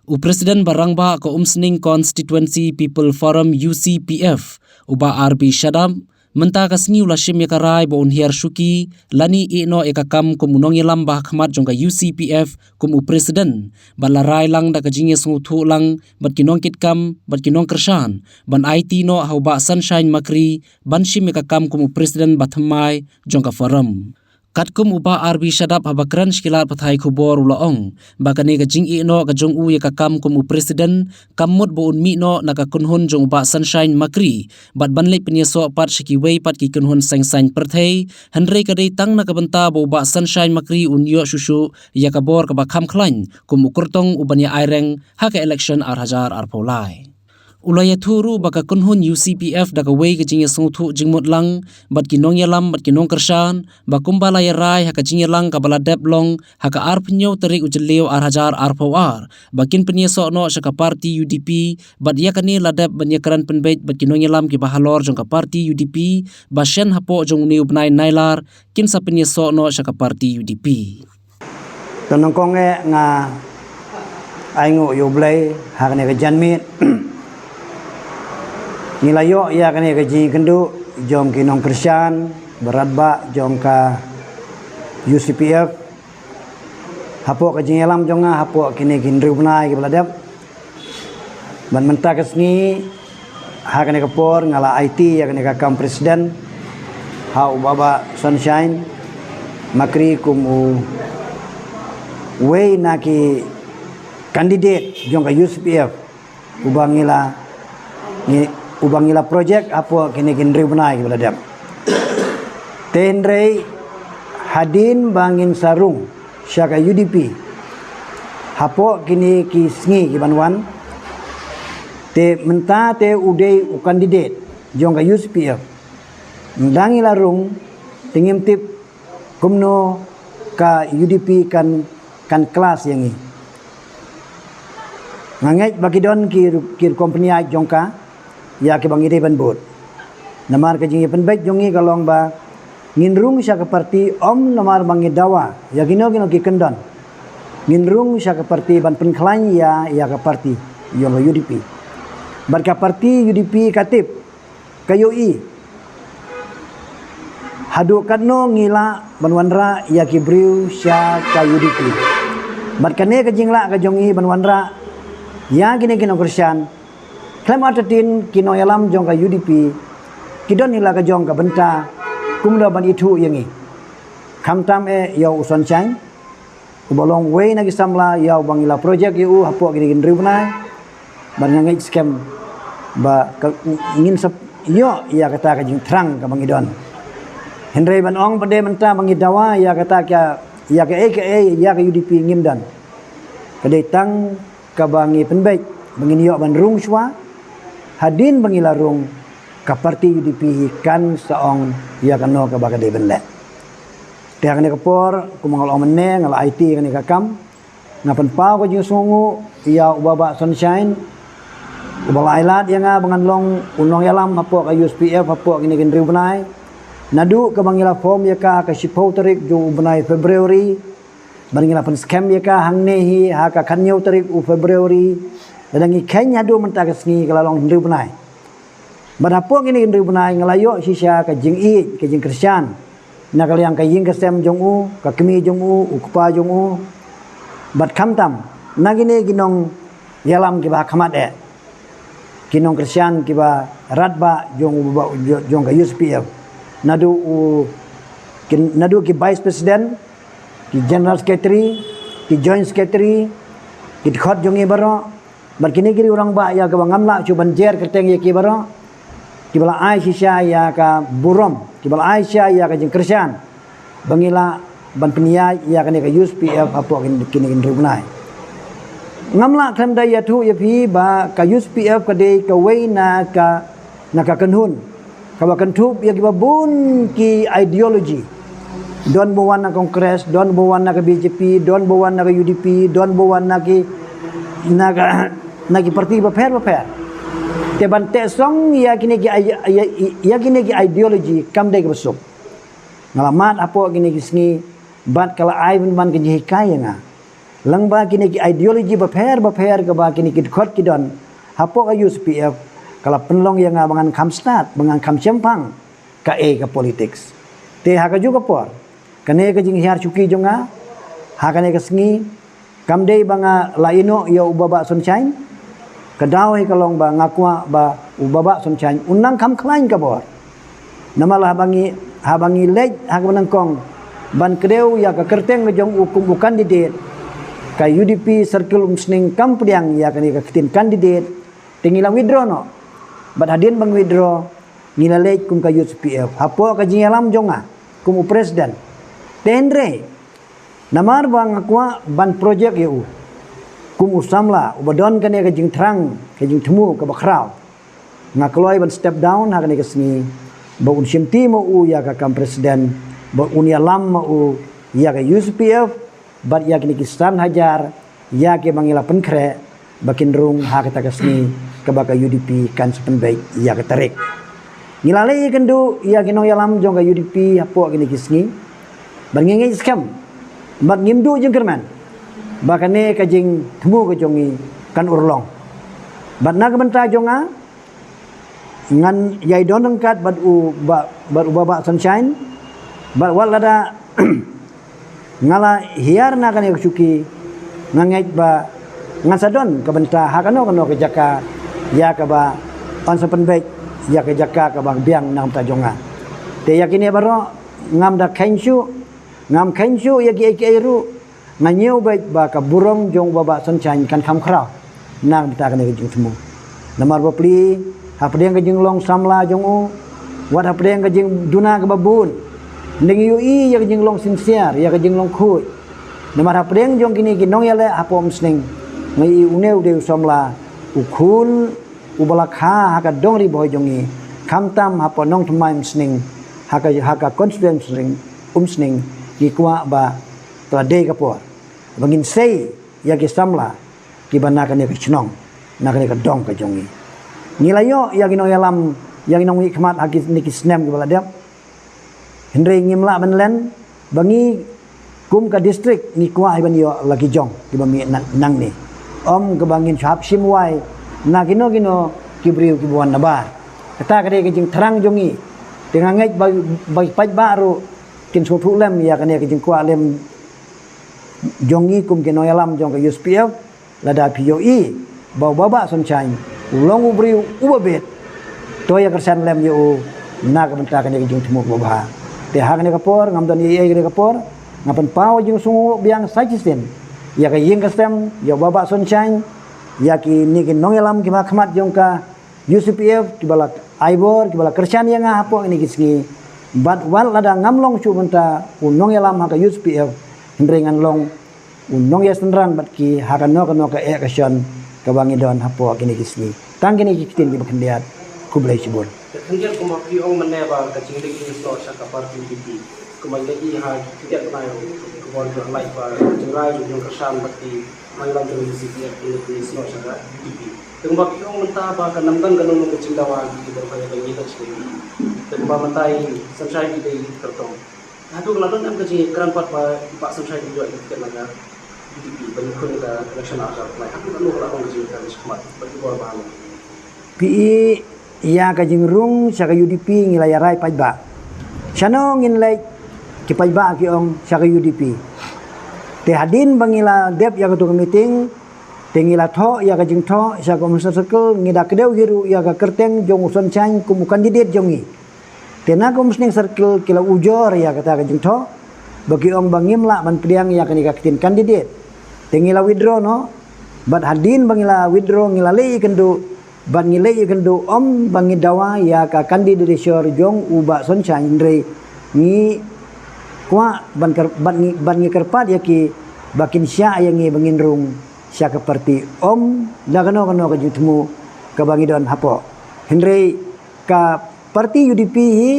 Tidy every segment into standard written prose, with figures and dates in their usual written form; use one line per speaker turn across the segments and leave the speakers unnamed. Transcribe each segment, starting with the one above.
Presiden Barangba ko Umsning Constituency People Forum UCPF uba RB Shadam menta kasngi ulashim yakarai bo unhiar shuki lani ino ekakam kumunong yalambah khmat jongka UCPF kumu presiden balarai lang da kajinge sunguthu lang bat kinong kitkam bat kinong kershan ban IT no hauba sunshine makri ban shim ekakam kumu presiden bathamai jongka forum Katkum uba RB Shadap habakran shkilat pathai khubor ulaong bakane ka jing ino ka jong u yakakam kumu presiden kamut bo unmi no nakakunhun jong uba sunshine makri bat banle penyeso pat shikiwei pat ki kunhun seng perthei henry kadei tang nakabenta bo uba sunshine makri unyo shushu yakabor ka bakham khlain kumu kurtong ubanya aireng haka election arhajar arpolai Ulaya thuru baka kunhun UCPF daga wei ka jingya sungthu jingmut lang bat kinong yalam bat kinong kershan bakumbala ya rai haka jingya lang kabala deblong haka arpnyo terik ujeleo arhajar arpawar bakin penyeso no syaka parti UDP bat yakani ladab banyakaran penbeit bat kinong yalam ki bahalor jongka parti UDP basyen hapo jong ni ubnai nailar kin sa penyeso no syaka parti UDP
Tonongkonge nga aingo yoblay hakane ka janmit Nilayo ya kani ka jing kendu jong kinong Krisyan beradba jong ka UCPF hapo ka jing alam jonga hapo kini kindru benai ki beladap ban menta kesngi ha kani ka por ngala IT ya kani ka kam presiden ha baba sunshine makri kumu wei naki kandidat jong ka UCPF ubangila ni ubangila projek apa kini kindri benai kepada dia. Tenrei hadin bangin sarung syaka UDP. Hapo kini kisngi kibanwan. Te menta te udai u kandidat jong ka UCPF. Mendangi larung tingim tip kumno ka UDP kan kelas yang ini. Nganget bagi don kir company jongka ya ke bang ide ban bot namar ke jingi pen baik jongi kalong ba nginrung sya ke parti om namar bang dawa ya gino ki kendon nginrung sya ke parti ban pen klan ya ke parti yo UDP bar ka parti UDP katip kayo i hadu kadno ngila banwanra ya ki briu sya ka UDP bar kane ke jingla ka jongi banwanra ya gini kino Krisyan Klaim atatin kino yalam jong ka UDP kidon nila ka jong ka benta kumda ban itu yangi kamtam yau sunshine ubolong wei nagi samla yau bangila project yu hapo gini gini ribnai ban ngangai scam ba ingin sep yo ya kata ka jing terang ka bangidon Henry ban ong pade menta bangidawa ya kata ka ya ka ya ka UDP ngimdan kadai tang ka bangi penbaik bangin yo ban rung shwa hadin bangilarung ka parti UDP kan saong ya kano ka baka de benle dia kan kapor kumangal omene ngal IT kan ka kam ngapan pau ko jing sungu ya ubaba sunshine ubala ailat ya nga banganlong unong yalam hapo ka USPF hapo kini kin riunai nadu ka bangila form ya ka shipau tarik ju ubnai February bangila pan scam ya ka hangnehi ha ka kanyo tarik u February dan Kenya do menta kesni kalalong ndri benai badapok ini ndri benai ngalayo sisya ka jing i ka jing Krisyan na kaliang ka jing kesem jong u ka kemi jong u ukpa jong u bad kamtam nagini ginong yalam ki ba khamat kinong Krisyan ki ba radba jong ka USPF nadu ki vice president ki general secretary ki joint secretary ki khot jong i baro Barkini kiri orang ba ya ka bangamla cuban jer kerteng ya ki baro kibala Aisyah ya ka burom kibala Aisyah ya ka jing Krisyan bangila ban penia ya ka ne ka USPF apo kini rubnai ngamla klam da ya thu ya phi ba ka USPF ka de ka wei na ka kanhun ka ba kantup ya ki ba bun ki ideology don bawan na kongres don bawan na ka BJP don bawan na ka UDP don bawan na ki nagi parti baper te bante song ya kini ki ideology kam de besok ngalamat apo kini kisni bat kala ai ban ke jihikaya nga lang ba kini ki ideologi baper ke ba kini ki khot ki don hapo ka USPF kala penlong yang abangan kam start bangan kam cempang ka ka politics te ha ka juga por kane ka jing hiar cuki jonga ha kane ka sengi kam dei banga laino ya ubaba sunshine kadau he kalong ba ngakwa ba ubaba sunshine unang kam klain ka bor namalah habangi lej ha menangkong ban kedeu ya ka kerteng jong ukum kandidat ka UDP circle umsning kam pediang ya kani ka kitin kandidat tingila withdraw no bat hadin bang withdraw ngila lej kum ka USPF hapo ka jingalam jonga kum presiden tendre namar bang akwa ban project yu kum usamla ubadon kani ka jing terang ka jing temu ka bakrau ngakloi ban step down ha kani ka sni ba un simti mo u ya ka kam presiden ba un ya lam mo u ya ka USPF bat ya kini kistan hajar ya ke mangila penkre bakin rung ha kata kasni ke baka UDP kan sepenbaik ya ke tarik ngilale kendu ya kino ya lam jong ka UDP apo kini kisni bangenge skam bat ngimdu jeung kerman bakane ka jing temu ka jongi kan urlong bat na benta jonga ngan yai doneng kat bat ubaba sunshine bat walada ngala hiar na kan yuki ngangait ba ngasadon ka benta hakano kano ke jaka ya ka ba on sepen baik ya ke jaka ka bang biang nang ta jonga te yakini baro ngam da kenshu ya ki eru nganyeu baik ba ka burong jong baba sunshine kan kham khrau nang benta kan ke jing temu namar ba pli hapdeng ke jing long samla jong u wat hapdeng ke jing duna ke babun ning yui ya ke jing long sincere ya ke jing long khoi namar hapdeng jong kini kinong ya le apom sning ngai uneu de samla ukul ubalakha haka dongri boy jongi kamtam hapo nong thmai sning haka confidence sning sning ki kwa ba trade ka por bangin sei ya ke samla ki banakan ya ke chnong nakane ka dong ka jongi nilayo ya gino yalam yang nong hikmat haki niki snem ki baladap Henry ngimla banlen bangi kum ka district ni kwa iban yo lagi jong ki bami nang ni om ke bangin chap simwai na gino kibriu ki buan nabar kata kade ke jing terang jongi dengan ngai bagi paj baru kin so lem ya kane ke jing kwa lem jongi kum ke noyalam jong ke USPF lada POE bau baba sunshine ulong ubriu ubabet to ya kersan lem yo na ka benta kane ke jing temu baba te hang ne kapor ngam dan ye ke kapor ngapan pau jing sungu biang sajisten ya ka yeng kastem ya baba sunshine ya ki ni ki nongelam ki makmat jong ka USPF ki balak aibor ki balak kersan yang hapo ini kisni bat wal lada ngamlong chu benta nongelam ha ka USPF hindrengan long nong ya sendran bat ki ha ka no ka ekasyon ka bangi don hapo kini kisni tang kini kitin ki bakendiat kublai sibur
Kemudian kemaki orang meneba kecil lagi store saka parti UDP kembali lagi ha tidak kenal kebon berlai pada cerai yang kesan bagi malam dari UCPF ini store saka UDP kembali orang mentah bahkan nampan kanun kecil dawan di berbagai lagi tersebut kembali mentai sunshine di tertong hatu keladon am kecil keran pak sunshine juga tidak naga UDP banyakคนke election asal lain aku kan kalau orang kecil kan semat bagi buat bahan
PI ya ka jingrung sa ka UDP ngilaya rai pajba sano nginlay ki pajba ki ong sa ka UDP te hadin bangila dep ya ka tu meeting te ngila tho ya ka jing tho sa ka umsa circle ngida kedeu hiru ya ka kerteng jong uson chan kum kandidat jongi te na ka musning circle kila ujor ya ka ta ka jing tho bagi ong bangimla ban priang ya ka ni ka kitin kandidat te ngila withdraw no bat hadin bangila withdraw ngila lei kendu ban ngilai kendu om bangi dawa ya ka kandidat jong uba sunshine indre ni kwa ban ngi kerpat ya ki bakin sya yang ngi bangin rung sya ka parti om lagano ka jutmu ka bangi don hapo indre ka parti UDP hi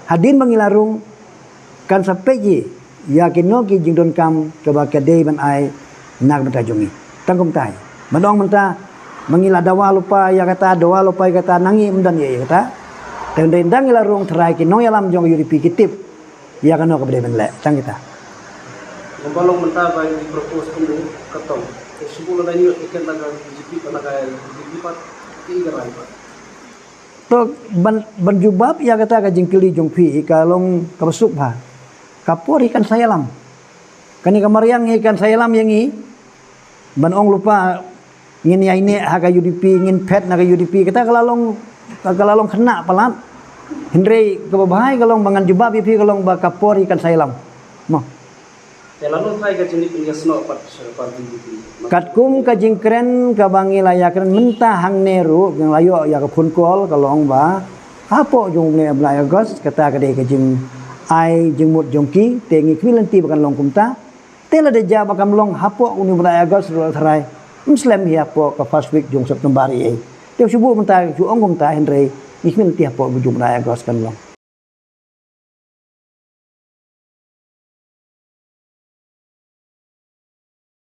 hadin bangi larung kan sampai ji ya kino ki jingdon kam ka bakade ban ai nak beta jongi tangkum tai madong menta mangila dawa lupa ya kata doa lupa ya kata nangi mendan ya kata dan rendang ilarung terai ki nong yalam jong UDP kitip ya kano ka beden le tang kita
Membalong mentah baik di propose kamu ketong. Sebelum ada news ikan naga BJP panagai BJP pat keigaran pat.
To ban jubab ya kata ka jingkili jong pi kalong kabasuk ba. Kapor ikan sayalam. Kani kamariang ikan sayalam yang i ban ong lupa ngin ya ini haga UDP ngin pet naga UDP kita kalalong kena palat. Hindre kababay kalong bangan jubab pi kalong ba kapor ikan sayalam. Mo.
Ya lalu try ka jenis punya snow pat BJP.
Katkum ka jingkren ka bangi layakren mentah hang neru yang layo ya ka punkol kalong ba apo jong ne blai agos kata ka de ka jing ai jengmut jongki tengi kwilanti bakan long kumta tela de ja bakam long hapo uni blai agos ro tharai muslim hi apo ka first week jong September ai te subu mentah ju ong kumta henry ikmin ti apo jong blai agos kan long